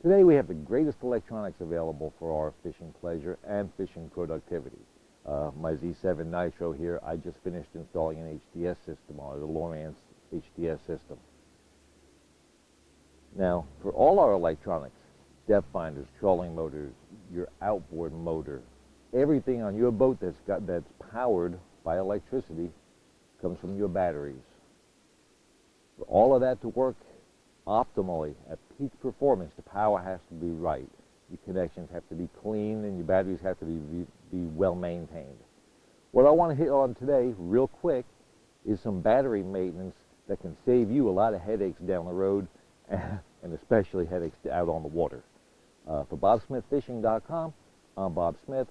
Today we have the greatest electronics available for our fishing pleasure and fishing productivity. My Z7 Nitro here, I just finished installing an HDS system on it, a Lowrance HDS system. Now, for all our electronics, depth finders, trolling motors, your outboard motor, everything on your boat that's powered by electricity comes from your batteries. For all of that to work optimally at peak performance, the power has to be right. Your connections have to be clean and your batteries have to be well maintained. What I want to hit on today real quick is some battery maintenance that can save you a lot of headaches down the road and especially headaches out on the water. For BobSmithFishing.com, I'm Bob Smith.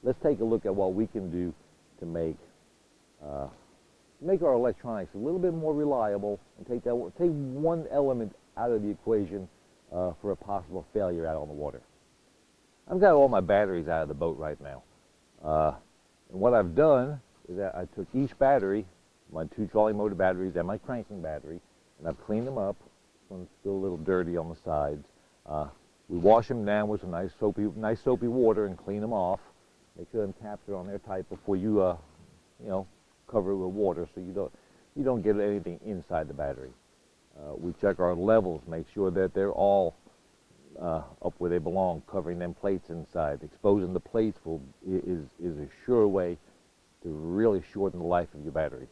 Let's take a look at what we can do to make our electronics a little bit more reliable and take one element out of the equation for a possible failure out on the water. I've got all my batteries out of the boat right now. And what I've done is that I took each battery, my 2 trolling motor batteries and my cranking battery, and I've cleaned them up. This one's still a little dirty on the sides. We wash them down with some nice soapy water and clean them off. Make sure them caps are on there tight before you cover it with water so you don't get anything inside the battery. We check our levels, make sure that they're all up where they belong, covering them plates inside. Exposing the plates is a sure way to really shorten the life of your battery.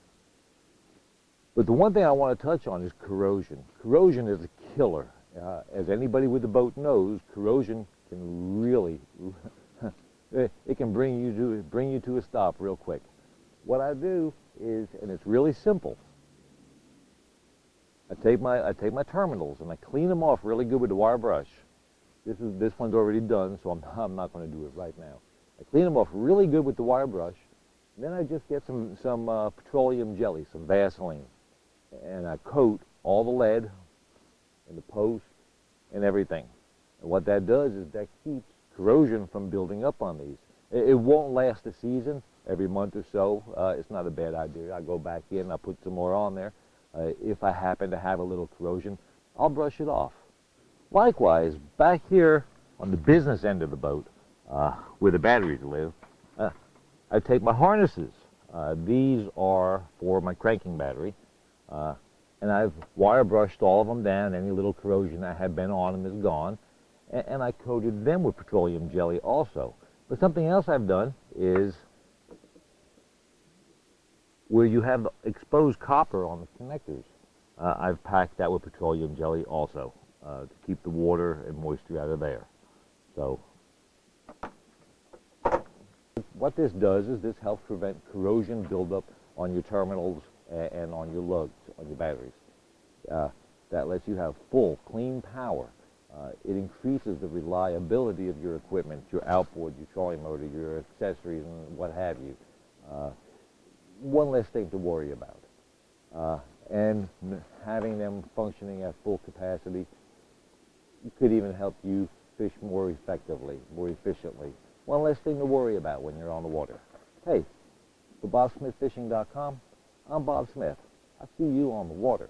But the one thing I want to touch on is corrosion. Corrosion is a killer. As anybody with a boat knows, corrosion can really it can bring you to a stop real quick. What I do is, and it's really simple, I take my terminals and I clean them off really good with the wire brush. This one's already done, so I'm not going to do it right now. I clean them off really good with the wire brush, and then I just get some petroleum jelly, some Vaseline, and I coat all the lead and the post and everything. And what that does is that keeps corrosion from building up on these. It won't last a season. Every month or so, it's not a bad idea. I go back in, I put some more on there. If I happen to have a little corrosion, I'll brush it off. Likewise, back here on the business end of the boat, where the batteries live, I take my harnesses. These are for my cranking battery, and I've wire brushed all of them down. Any little corrosion that had been on them is gone, and I coated them with petroleum jelly also. But something else I've done is, where you have exposed copper on the connectors, I've packed that with petroleum jelly also to keep the water and moisture out of there. So what this does is this helps prevent corrosion buildup on your terminals and on your lugs, on your batteries. That lets you have full, clean power. It increases the reliability of your equipment, your outboard, your trolling motor, your accessories, and what have you. One less thing to worry about. And having them functioning at full capacity could even help you fish more effectively, more efficiently. One less thing to worry about when you're on the water. Hey, for BobSmithFishing.com, I'm Bob Smith. I'll see you on the water.